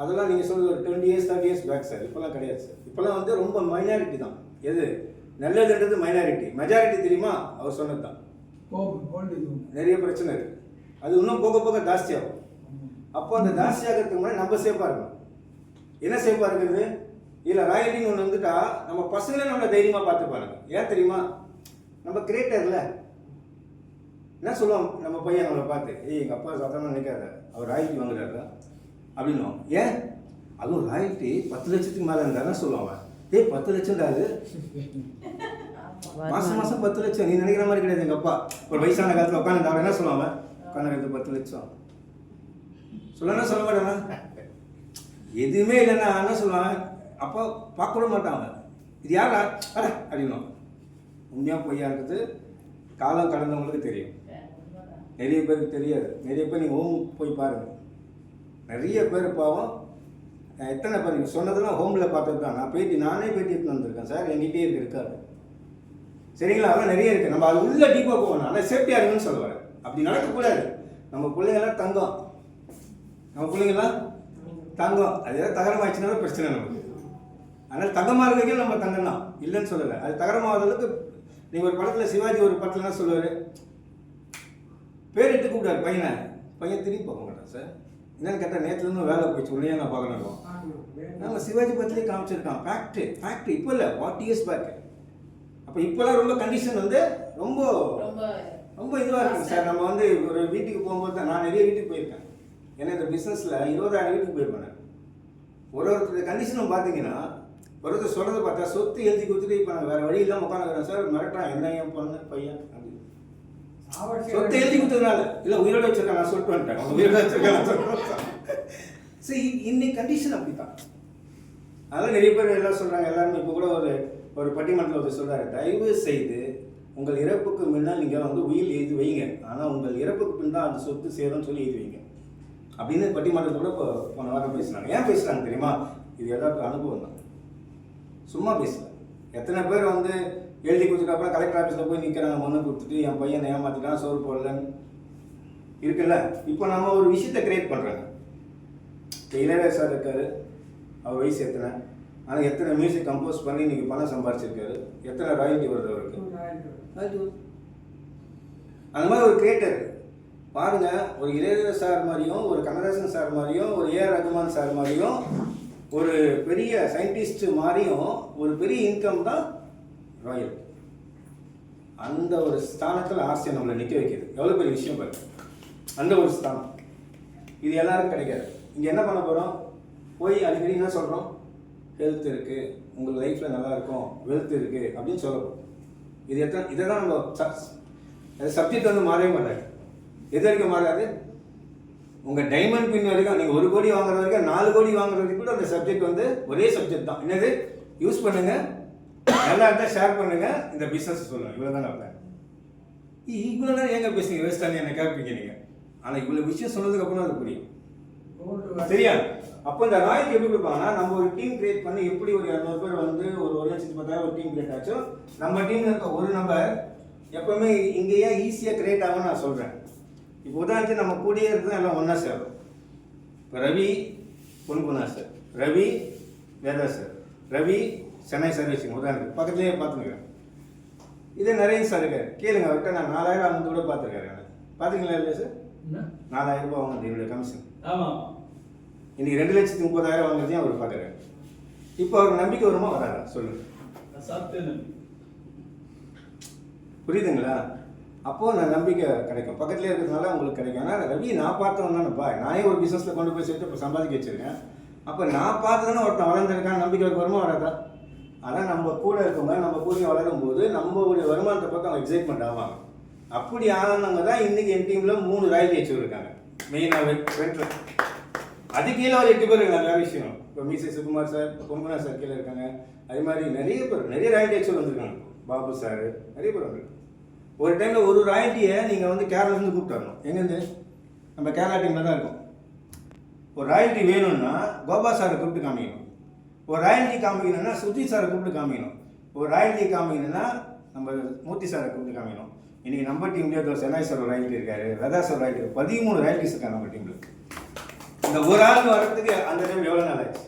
அதெல்லாம் நீங்கள் சொல்கிறது ஒரு 20 years 30 years பேக் சார். இப்போலாம் கிடையாது சார். இப்போலாம் வந்து ரொம்ப மைனாரிட்டி தான். எது நல்லதுன்றது மைனாரிட்டி, மெஜாரிட்டி தெரியுமா அவர் சொன்னது தான். நிறைய பிரச்சனை இருக்குது, அது இன்னும் போக போக ஜாஸ்தியாகும். அப்போ அந்த ஜாஸ்தியாகிறதுக்கு முன்னாடி நம்ம சேஃபாக இருக்கணும். என்ன சேஃபாக இருக்கிறது? இல்லை ராயல்ட்டின்னு ஒன்று வந்துட்டா நம்ம பசங்களே நம்மளை தைரியமாக பார்த்துப்பாங்க. ஏன் தெரியுமா? நம்ம கிரியேட்டரில் என்ன சொல்லுவோம், நம்ம பையன் நம்மளை பார்த்து, எங்கள் அப்பா சாதாரண நினைக்காத அவர் ராயல்ட்டி வாங்குறாரு அப்படின்னுவோம். ஏன்? அதுவும் ராயல்ட்டி 10 லட்சத்துக்கு மேலே இருந்தாருன்னா சொல்லுவாங்க, 10 லட்சம் அது மாதம் 10 லட்சம். நீ நினைக்கிற மாதிரி கிடையாது. எங்கள் அப்பா ஒரு வயசான காலத்தில் உட்காந்து அவர் என்ன சொல்லுவாங்க, உட்காந்து 10 லட்சம் சொல்லணும் சொல்ல மாட்டாங்க. எதுவுமே இல்லைன்னா என்ன சொல்லுவாங்க, அப்போ பார்க்க கூட மாட்டாங்க. இது யாரா அப்படின்னுவாங்க. உண்மையாக பொய்யான்றது காலம் கடந்தவங்களுக்கு தெரியும், நிறைய பேருக்கு தெரியாது. நிறைய பேர் நீங்கள் ஹோம் போய் பாருங்கள், நிறைய பேர் பாவம். எத்தனை பேர் நீங்கள் சொன்னதெல்லாம் ஹோமில் பார்த்தது தான். நானே பேட்டி எடுத்து வந்திருக்கேன் சார், என்கிட்டே இருக்காது. சரிங்களா? அதெல்லாம் நிறைய இருக்குது. நம்ம அது உள்ள டீப்பாக போகணும். ஆனால் சேஃப்டியாக இருக்குன்னு சொல்லுவார். அப்படி நடக்கக்கூடாது. நம்ம பிள்ளைங்கள்லாம் தங்கம், நம்ம பிள்ளைங்கள்லாம் தங்கம். அது ஏதாவது தகரமாகிடுச்சுனாலும் பிரச்சனை நமக்கு. அதனால் தங்கமாக இருக்கிறதுக்கு நம்ம தங்கம் தான், இல்லைன்னு சொல்லலை. அது தகரமாகிறதுக்கு நீங்கள் ஒரு படத்தில் சிவாஜி ஒரு படத்தில் என்ன சொல்லுவார், பேர் இட்டு கூப்பிட்டார் பையன் திரும்பி பார்க்க மாட்டான் சார். என்னன்னு கேட்டால் நேற்றுலேருந்து வேலை போயிடுச்சு, உள்ளே நான் பார்க்கணும். நம்ம சிவாஜி படத்துலேயே காமிச்சிருக்கான். ஃபேக்ட்ரி இப்போ இல்லை, 40 years பேக். அப்போ இப்போலாம் ரொம்ப கண்டிஷன் வந்து ரொம்ப ரொம்ப இதுவாக இருக்குங்க சார். நம்ம வந்து ஒரு வீட்டுக்கு போகும்போது தான், நான் நிறைய வீட்டுக்கு போயிருக்கேன். ஏன்னா இந்த பிஸ்னஸில் 20,000 வீட்டுக்கு போயிருப்பேன். ஒருத்தர் கண்டிஷனும் பார்த்தீங்கன்னா ஒருத்தர் சொல்கிறத பார்த்தா சொத்து எழுதி கொடுத்துட்டு இப்போ நான் வேறு வழி இல்லாமல் உட்காந்துக்கிறேன் சார். மிரட்டான், என்ன என் பொண்ணு பையன் அப்படின்னு சொத்தை எழுதி கொடுத்ததுனால. இல்லை உயிரோட வச்சிருக்கேன், நான் சொல்லிட்டு வந்துட்டேன், அவங்க உயிரோட வச்சிருக்கேன். சரி, இன்னைக்கு கண்டிஷன் அப்படி தான். அதெல்லாம் நிறைய பேர் எல்லாம் சொல்கிறாங்க. எல்லாருமே இப்போ கூட ஒரு பட்டிமன்றத்தில் ஒருத்தர் சொல்கிறாரு, தயவு செய்து உங்கள் இறப்புக்கு முன்னால் நீங்கள் வந்து உயில் எழுதி வைங்க, ஆனால் உங்கள் இறப்புக்கு பின் தான் அந்த சொத்து சேரும்னு சொல்லி எழுதி வைங்க அப்படின்னு பட்டிமன்றத்தில் கூட இப்போ போன வாரம் பேசுகிறாங்க. ஏன் பேசுகிறாங்க தெரியுமா? இது எல்லாருக்கும் அனுபவம் தான், சும்மா பேசல. எத்தனை பேர் வந்து எழுதி கொடுத்துட்டு அப்புறம் கலெக்டர் ஆஃபீஸில் போய் நிற்கிறாங்க, மண்ணு கொடுத்துட்டு என் பையனை ஏமாற்றிட்டான், சோறு போடலன்னு இருக்குல்ல. இப்போ நம்ம ஒரு விஷயத்தை கிரியேட் பண்ணுறாங்க. இப்போ இளையராஜா சார் இருக்காரு, அவர் வயசு எத்தனை, ஆனால் எத்தனை மியூசிக் கம்போஸ் பண்ணி இன்றைக்கி பணம் சம்பாரிச்சிருக்காரு, எத்தனை ராயல்ட்டி வருது அவருக்கு. அந்த மாதிரி ஒரு கிரியேட்டர் பாருங்கள், ஒரு இளையராஜா சார் மாதிரியும், ஒரு கண்ணதாசன் சார் மாதிரியும், ஒரு ஏஆர் ரகுமான் சார் மாதிரியும், ஒரு பெரிய சயின்டிஸ்ட் மாதிரியும் ஒரு பெரிய இன்கம் தான் ராயல். அந்த ஒரு ஸ்தானத்தில் ஆசை நம்மளை நிற்க வைக்கிறது எவ்வளோ பெரிய விஷயம் பாருங்க. அந்த ஒரு ஸ்தானம் இது எல்லாருக்கும் கிடைக்காது. இங்கே என்ன பண்ண போகிறோம், போய் அடிக்கடி என்ன சொல்கிறோம், ஹெல்த் இருக்குது, உங்கள் லைஃப்பில் நல்லா இருக்கும், வெல்த் இருக்குது அப்படின்னு சொல்லப்போம். இதை தான் நம்ம சப்ஜெக்ட் வந்து மாறவே மாட்டாங்க. எது வரைக்கும் மாறாது? உங்கள் டைமண்ட் பின் வரைக்கும் நீங்கள் 1 கோடி வாங்குற வரைக்கும் 4 கோடி வாங்குற வரைக்கும் கூட அந்த சப்ஜெக்ட் வந்து ஒரே சப்ஜெக்ட் தான். என்னது? யூஸ் பண்ணுங்கள், நல்லா இருந்தால் ஷேர் பண்ணுங்கள், இந்த பிஸ்னஸ் சொல்லுங்கள். இவ்வளோ தான் நான் இவ்வளோ தான் ஏங்க பேசுங்க, வேஸ்ட்டாக என்ன கேட்பீங்க நீங்கள். ஆனால் இவ்வளோ விஷயம் சொன்னதுக்கப்புறம் அது புரியும், சரியா? அப்போ இந்த ராயல்ட்டி எப்படி கொடுப்பாங்கன்னா, நம்ம ஒரு டீம் கிரியேட் பண்ணி எப்படி ஒரு 200 பேர் வந்து ஒரு 1,10,000 ஒரு டீம் கிரியேட் ஆச்சோ, நம்ம டீமில் இருக்க ஒரு நம்பர் எப்போவுமே இங்கேயே ஈஸியாக கிரியேட் ஆகும்னு நான் சொல்கிறேன். இப்போ உதாரணத்துக்கு நம்ம கூடியே இருக்கிறது எல்லாம் ஒன்றா சேரும். இப்போ Ravi Ponguna sir, Ravi Veda sir, Ravi Chennai servicing உதாரணத்துக்கு பக்கத்துலேயே பார்த்துருக்கேன். இதே நரேன் சார் இருக்கார், கேளுங்க அவர்கிட்ட. நான் 4,000 அவங்க கூட பார்த்துருக்காரு. பார்த்தீங்களா இல்லையா சார்? 4,000 ரூபாய் வாங்க என்னுடைய கமிஷன். ஆமாம், இன்னைக்கு 2,30,000 வாங்குறதையும் அவர் பார்க்குறாரு. இப்போ அவருக்கு நம்பிக்கை வருமா வராதா சொல்லுங்க? புரியுதுங்களா? அப்போது நான் நம்பிக்கை கிடைக்கும், பக்கத்துலேயே இருக்கிறதுனால உங்களுக்கு கிடைக்கும். ஆனால் ரவி நான் பார்த்தவொன்னாப்பா, நானே ஒரு பிஸ்னஸில் கொண்டு போய் சேர்த்து இப்போ சம்பாதிக்க வச்சுருக்கேன். அப்போ நான் பார்த்ததுன்னா ஒருத்தன் வளர்ந்துருக்கான், நம்பிக்கை வருமா வராதா? ஆனால் நம்ம கூட இருக்கவங்க நம்ம கூட வளரும் போது நம்மளுடைய வருமானத்தை பார்த்து அவங்க எக்ஸைட்மெண்ட் ஆவாங்க. அப்படி ஆனவங்க தான் இன்றைக்கி என் டீமில் 3 ராயல்டி அச்சீவர் இருக்காங்க. மெயினாக வென்ட்ரன் அது கீழே ஒரு 8 பேர் இருக்காங்க. வேறு விஷயம், இப்போ மீசை சுகுமார் சார், பொன்குமார் சார் கீழே இருக்காங்க. அதே மாதிரி நிறைய பேர், நிறைய ராயல்டி அச்சீவர் வந்திருக்காங்க. பாபு சார், நிறைய பேர் வந்திருக்காங்க. ஒரு டைமில் ஒரு ராயல்ட்டியை நீங்கள் வந்து கேரளாலேருந்து கூப்பிட்டு வரணும். எங்கேருந்து? நம்ம கேரளா டீமில் தான் இருக்கும். ஒரு ராயல்ட்டி வேணும்னா கோபா சாரை கூப்பிட்டு காமிக்கணும். ஒரு ராயல்ட்டி காமிக்கணும்னா சுஜித் சாரை கூப்பிட்டு காமிக்கணும். ஒரு ராயல்ட்டி காமிக்கணும்னா நம்ம மூர்த்தி சாரை கூப்பிட்டு காமிக்கணும். இன்றைக்கி நம்ம டீம்லேயே சென்னை சார் ஒரு ராயல்ட்டி இருக்காரு, வெதா சார் ராயல்ட்டி, 13 ராயல்ட்டிஸ் இருக்காங்க நம்ம டீமில். இந்த ஒரு ஆள் வரத்துக்கு அந்த டைம் எவ்வளோ நாள் ஆச்சு?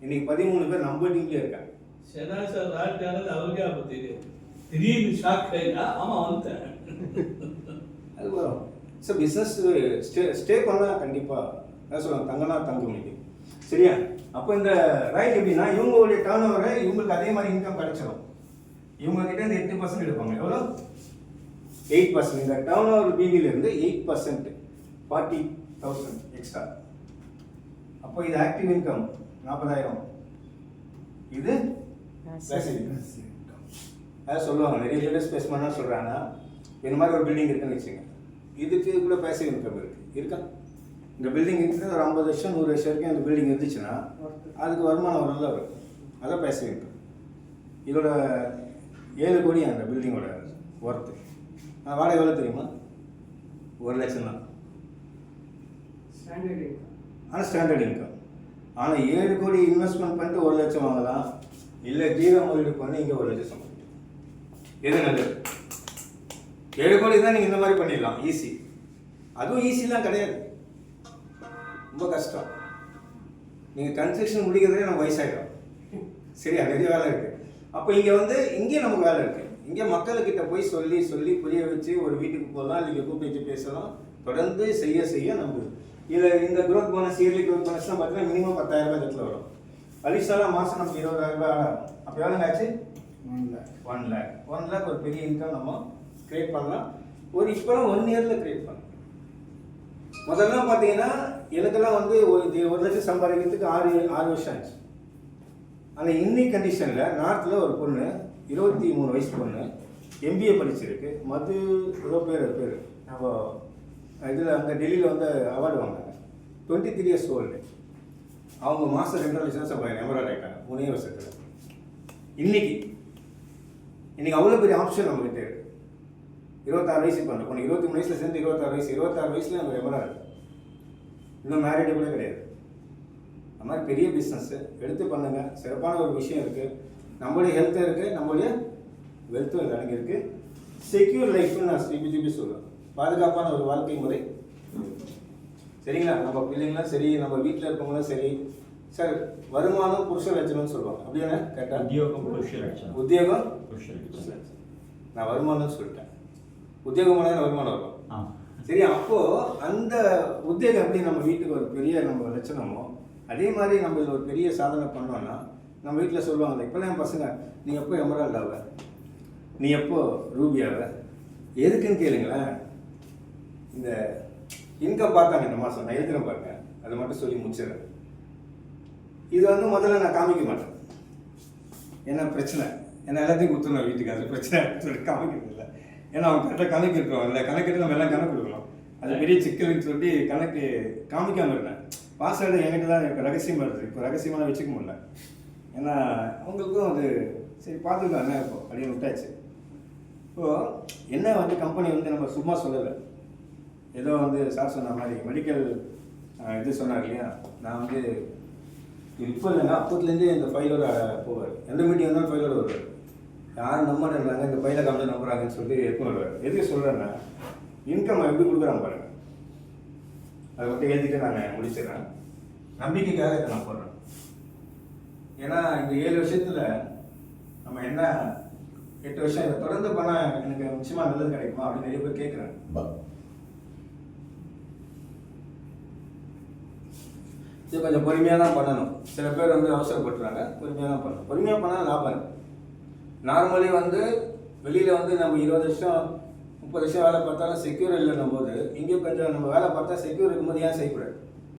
இன்றைக்கி 13 பேர் நம்ம டீம்லேயே இருக்காங்க. சென்னை சார் ராயல்ட்டி ஆனது அவருக்கே அப்போ தெரியும். திடீர்னு ஷாக் ஆகிட்டா ஆமாம் வந்துட்டேன். அது வரும். ஸோ பிஸ்னஸ் ஸ்டே பண்ணால் கண்டிப்பாக என்ன சொல்லுவாங்க, தங்கனா தங்கும் இன்னைக்கு. சரியா? அப்போ இந்த ரைட் எப்படின்னா இவங்களுடைய டர்ன் ஓவரை இவங்களுக்கு அதே மாதிரி இன்கம் கிடைச்சிடும். இவங்ககிட்ட இந்த 8% எடுப்பாங்க. எவ்வளோ? 8%. இந்த டர்ன் ஓவர் பிவிலேருந்து 8%, 40,000 எக்ஸ்ட்ரா. அப்போ இது ஆக்டிவ் இன்கம் 40,000. இது பேசிவ் இன்கம். அதை சொல்லுவாங்க, நிறைய லீடர்ஸ் பேஸ் பண்ணால் சொல்கிறாங்க, இந்த மாதிரி ஒரு பில்டிங் இருக்குன்னு வச்சுங்க, இதுக்கு கூட பேசிவ் இன்கம் இருக்கா? இந்த பில்டிங் இருக்குது, ஒரு 50 வருஷம் 100 வருஷம் வரைக்கும் அந்த பில்டிங் இருந்துச்சுன்னா அதுக்கு வருமானம் ஒரு நல்லா வரும். அதான் பேசிவ் இன்கம். இதோட 7 கோடி அந்த பில்டிங்கோட ஒர்த்து. வாடகை எவ்வளோ தெரியுமா? 1 லட்சம் தான். ஆனால் ஸ்டாண்டர்ட் இன்கம். ஆனால் 7 கோடி இன்வெஸ்ட்மெண்ட் பண்ணிட்டு 1 லட்சம் வாங்கலாம், இல்லை ஜீரோ முதலீடு பண்ணி இங்கே 1 லட்சம் சம்பளம். எது நல்லது? 7 கோடி தான் நீங்கள் இந்த மாதிரி பண்ணிடலாம், ஈஸி. அதுவும் ஈஸிலாம் கிடையாது, ரொம்ப கஷ்டம். நீங்கள் கன்ஸ்ட்ரக்ஷன் முடிக்கிறதே நம்ம வயசாகிடும். சரியா? நிறைய வேலை இருக்குது. அப்போ இங்கே வந்து இங்கே நமக்கு வேலை இருக்குது. இங்கே மக்கள்கிட்ட போய் சொல்லி சொல்லி புரிய வச்சு ஒரு வீட்டுக்கு போகலாம், இல்லை கூப்பிட்டு வச்சு பேசலாம். தொடர்ந்து செய்ய செய்ய நமக்கு இதில் இந்த க்ரோத் போனஸ், இயர்லி க்ரோத் போனஸ்லாம் பார்த்தீங்கன்னா மினிமம் 10,000 ரூபாய் இடத்துல வரும். அடிஷனலாக மாதம் நமக்கு 20,000 ரூபாய் ஆகும். அப்போ எவ்வளோங்க ஆச்சு? 1 lakh ஒரு பெரிய இன்கம் நம்ம கிரியேட் பண்ணலாம். ஒரு இப்போலாம் 1 இயரில் கிரியேட் பண்ணலாம். முதல்லாம் பார்த்தீங்கன்னா எனக்கெல்லாம் வந்து 1 லட்சம் சம்பாதிக்கிறதுக்கு 6 வருஷம் ஆச்சு. ஆனால் இன்னைக்கு கண்டிஷனில் நார்த்தில் ஒரு பொண்ணு 23 வயசு பொண்ணு MBA படிச்சிருக்கு, மது ஏதோ பேர் நம்ம இதில் அங்கே டெல்லியில் வந்து அவார்டு வாங்கினாங்க. 23 years old. அவங்க மாதம் 2 லட்சம் சம்பாதிக்க எமரால்ட் ஆகிட்டாங்க 3 வருஷத்தில். இன்னைக்கு அவ்வளோ பெரிய ஆப்ஷன் நம்மகிட்ட இருக்குது. 26 வயசு இப்போ அந்த பொண்ணு 23 வயசில் சேர்ந்து 26 வயசில் நம்ம எமரால்டு. இன்னும் மேரிடு கூட கிடையாது. அந்த மாதிரி பெரிய பிஸ்னஸ்ஸு எடுத்து பண்ணுங்கள். சிறப்பான ஒரு விஷயம் இருக்குது. நம்மளுடைய ஹெல்த்தும் இருக்குது, நம்மளுடைய வெல்த்தும் அடங்கி இருக்குது. செக்யூர் லைஃப்னு நான் திருப்பி சொல்லுவேன். பாதுகாப்பான ஒரு வாழ்க்கை முறை. சரிங்களா? நம்ம பிள்ளைங்களும் சரி, நம்ம வீட்டில் இருக்கவங்களும் சரி. சார், வருமானம் புருஷ லட்சணம்னு சொல்லுவாங்க, அப்படியே கேட்டால் உத்தியோகம் நான் வருமானம்னு சொல்லிட்டேன். உத்தியோகம் பண்ணால் வருமானம் வரும். சரி, அப்போது அந்த உத்தியோகம் எப்படி நம்ம வீட்டுக்கு ஒரு பெரிய நம்ம லட்சணமோ அதே மாதிரி நம்ம இதில் ஒரு பெரிய சாதனை பண்ணோன்னா நம்ம வீட்டில் சொல்லுவாங்க, இப்போலாம் என் பசங்க நீ எப்போ எமரால்ட் ஆவ, நீ எப்போ ரூபி ஆவ, எதுக்குன்னு கேளுங்களேன். இந்த இன்கம் பார்த்தாங்க இந்த மாதம், நான் எழுதுறேன் பாருங்க, அதை மட்டும் சொல்லி முடிச்சிடுறேன். இது வந்து முதல்ல நான் காமிக்க மாட்டேன், என்ன பிரச்சனை, ஏன்னா எல்லாத்தையும் கொடுத்துருவேன் வீட்டுக்கு, அது பிரச்சனை சொல்லி காமிக்கிறது இல்லை. ஏன்னா அவங்க கரெக்டாக கணக்கு இருக்கிறோம் இல்லை, கணக்கு நம்ம எல்லாம் கணக்கு கொடுக்கணும், அது பெரிய சிக்கல்னு சொல்லி கணக்கு காமிக்காமல் இருந்தேன். பாஸ்வேர்டு என்கிட்ட தான் இப்போ ரகசியமாக இருக்குது. இப்போ ரகசியமாக வச்சுக்க முடியல, ஏன்னா அவங்களுக்கும் அது சரி பார்த்துக்கலாம் என்ன இப்போ அப்படின்னு விட்டாச்சு. இப்போது என்ன வந்து கம்பெனி வந்து நம்ம சும்மா சொல்லலை, ஏதோ வந்து சார் சொன்ன மாதிரி மெடிக்கல் இது சொன்னார் இல்லையா, நான் வந்து இப்போ இல்லைங்க அப்போத்துலேருந்தே இந்த ஃபைலோட போவார், எந்த மீட்டிங் வந்தாலும் ஃபைலோட வருவார். யாரும் நம்ப மாட்டேங்கிறாங்க, இந்த ஃபைலை கம்பெனி நம்புறாங்கன்னு சொல்லி எடுத்து வருவார். எதுக்கு சொல்கிறேன்னா இன்கம் எப்படி கொடுக்குறாங்க பாருங்கள், அதை மட்டும் எழுதிட்டு நான் முடிச்சிடறேன். நம்பிக்கைக்காக இதை நான் போடுறேன். ஏன்னா இந்த 7 வருஷத்தில் நம்ம என்ன 8 வருஷம் இதை தொடர்ந்து பண்ணால் எனக்கு நிச்சயமாக நல்லது கிடைக்குமா அப்படின்னு நிறைய பேர் கேட்குறேன். இது கொஞ்சம் பொறுமையாக தான் பண்ணணும். சில பேர் வந்து அவசரப்பட்டுறாங்க, பொறுமையாக தான் பண்ணணும். பொறுமையாக பண்ணால் லாபம். நார்மலி வந்து வெளியில் வந்து நம்ம 20 வருஷம் 30 வருஷம் வேலை பார்த்தாலும் செக்யூர் இல்லைன்னும் போது இங்கே கொஞ்சம் நம்ம வேலை பார்த்தா செக்யூர் இருக்கும்போது ஏன் செய்யக்கூடாது?